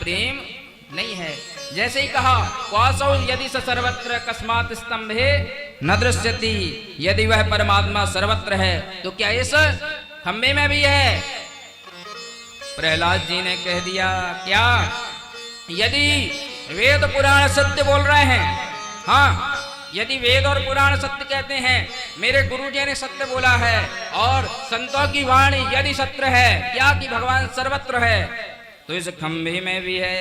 प्रेम नहीं है। जैसे ही कहा क्वासौ यदि स सर्वत्र कस्मात् स्तंभे न दृश्यति, यदि वह परमात्मा सर्वत्र है तो क्या इस खंबे में भी है? प्रहलाद जी ने कह दिया क्या? यदि वेद पुराण सत्य बोल रहे हैं, हाँ यदि वेद और पुराण सत्य कहते हैं, मेरे गुरु जी ने सत्य बोला है और संतों की वाणी यदि सत्य है क्या कि भगवान सर्वत्र है, तो इस खंभे में भी है।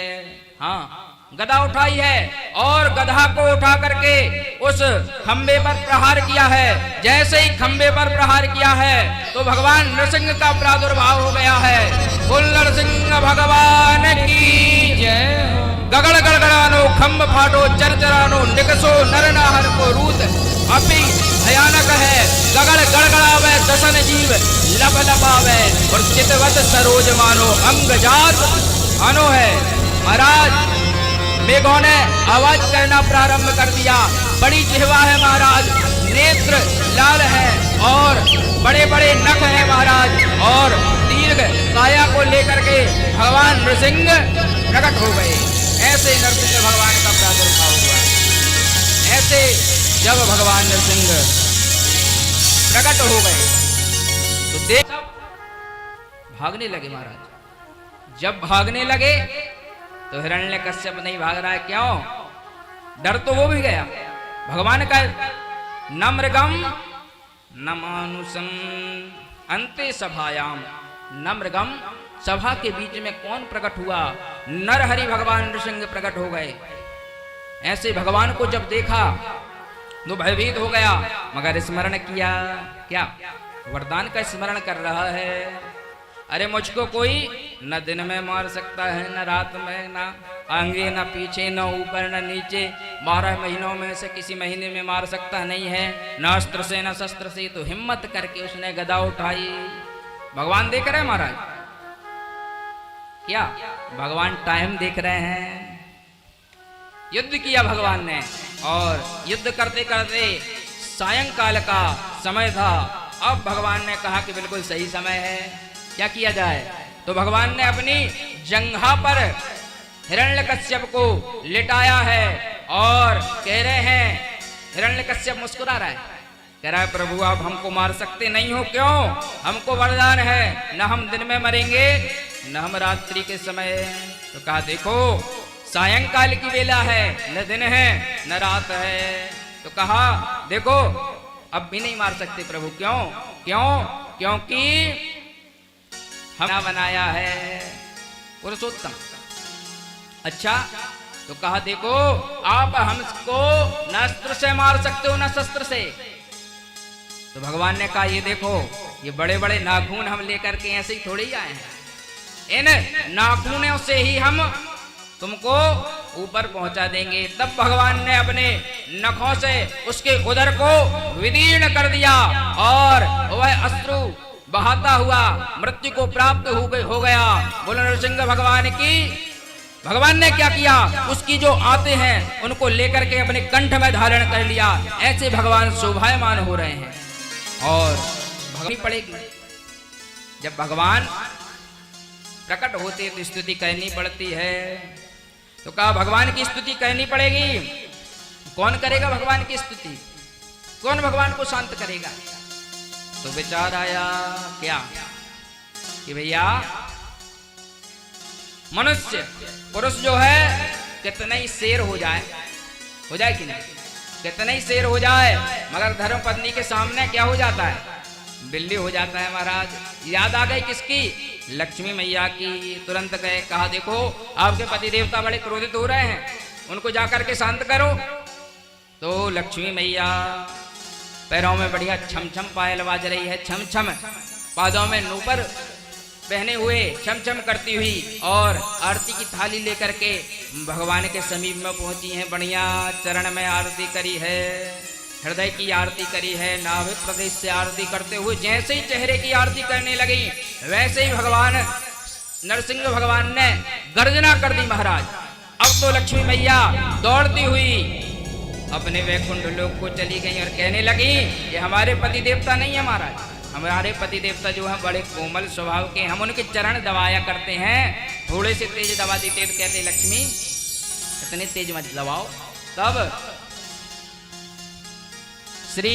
हाँ गदा उठाई है और गधा को उठा करके उस खंबे पर प्रहार किया है। जैसे ही खंबे पर प्रहार किया है तो भगवान नरसिंह का प्रादुर्भाव हो गया है। बोल नरसिंह भगवान की जय। गगड़ गड़गड़ानो खंब फाटो चरचरानो निकसो नर नाहर को रूत अपि भयानक है। गगड़ गड़गड़ावे दसन जीव लब लबावे और चितवत सरोज मानो अंग जात अनो है। महाराज मेघों ने आवाज करना प्रारंभ कर दिया। बड़ी जिह्वा है महाराज, नेत्र लाल है और बड़े बड़े नख है महाराज, और दीर्घ काया को लेकर के भगवान नृसिंह प्रकट हो गए। ऐसे नरसिंह भगवान का प्रादुर्भाव हुआ। ऐसे जब भगवान नरसिंह प्रकट हो गए तो देख भागने लगे महाराज। जब भागने लगे तो हिरण्यकश्यप नहीं भाग रहा है, क्यों? डर तो वो भी गया। भगवान का न मृगम न मानुषम अंते सभायाम, न मृगम सभा के बीच में कौन प्रकट हुआ? नरहरि भगवान नृसिंह प्रकट हो गए। ऐसे भगवान को जब देखा तो भयभीत हो गया, मगर स्मरण किया क्या? वरदान का स्मरण कर रहा है। अरे मुझको कोई न दिन में मार सकता है, न रात में, न आगे न पीछे, न ऊपर न नीचे। 12 महीनों में से किसी महीने में मार सकता नहीं है, न अस्त्र से न शस्त्र से। तो हिम्मत करके उसने गदा उठाई। भगवान देख रहे हैं महाराज, क्या भगवान टाइम देख रहे हैं? युद्ध किया भगवान ने, और युद्ध करते करते सायंकाल का समय था। अब भगवान ने कहा कि बिल्कुल सही समय है, क्या किया जाए? तो भगवान ने अपनी जंघा पर हिरण्यकश्यप को लिटाया है और कह रहे हैं, हिरण्यकश्यप मुस्कुरा रहा है, कह रहा है प्रभु आप हमको मार सकते नहीं हो, क्यों? हमको वरदान है, न हम दिन में मरेंगे न हम रात्रि के समय। तो कहा देखो सायंकाल की वेला है, न दिन है न रात है। तो कहा देखो अब भी नहीं मार सकते प्रभु, क्यों? क्यों? क्योंकि हमने बनाया है पुरुषोत्तम। अच्छा, तो कहा देखो आप हमको न अस्त्र से मार सकते हो न शस्त्र से। तो भगवान ने कहा ये देखो ये बड़े बड़े नाखून हम लेकर के ऐसे ही थोड़े ही आए हैं, इन नाखूनों से ही हम तुमको ऊपर पहुंचा देंगे। तब भगवान ने अपने नखों से उसके उदर को विदीर्ण कर दिया और वह अश्रु बहाता हुआ मृत्यु को प्राप्त हो गया। बोलो नरसिंह भगवान की। भगवान ने क्या किया? उसकी जो आते हैं उनको लेकर के अपने कंठ में धारण कर लिया। ऐसे भगवान शोभायमान हो रहे हैं और भगवान पड़ेगी। जब भगवान प्रकट होते तो स्तुति करनी पड़ती है। तो कहा भगवान की स्तुति करनी पड़ेगी। कौन करेगा भगवान की स्तुति? कौन भगवान को शांत करेगा? तो विचार आया क्या कि भैया मनुष्य पुरुष जो है कितना ही शेर हो जाए कि नहीं, कितना ही शेर हो जाए, मगर धर्म पत्नी के सामने क्या हो जाता है? बिल्ली हो जाता है महाराज। याद आ गई किसकी? लक्ष्मी मैया की। तुरंत गए, कहा देखो आपके पति देवता बड़े क्रोधित हो रहे हैं, उनको जाकर के शांत करो। तो लक्ष्मी मैया पैरों में बढ़िया छम छम पायल बाज रही है, छम छम, पादों में नूपुर पहने हुए छम छम करती हुई, और आरती की थाली लेकर के भगवान के समीप में पहुंची हैं। बढ़िया चरण में आरती करी है, हृदय की आरती करी है, नाभि प्रदेश से आरती करते हुए जैसे ही चेहरे की आरती करने लगी वैसे ही भगवान नरसिंह भगवान ने गर्जना कर दी महाराज। अब तो लक्ष्मी मैया दौड़ती हुई अपने वैकुंठ लोक को चली गई और कहने लगी ये हमारे पति देवता नहीं है महाराज, हमारे पति देवता जो है बड़े कोमल स्वभाव के, हम उनके चरण दबाया करते हैं, थोड़े से तेज दबा देते तो कहते लक्ष्मी इतने तेज मत दबाओ। तब श्री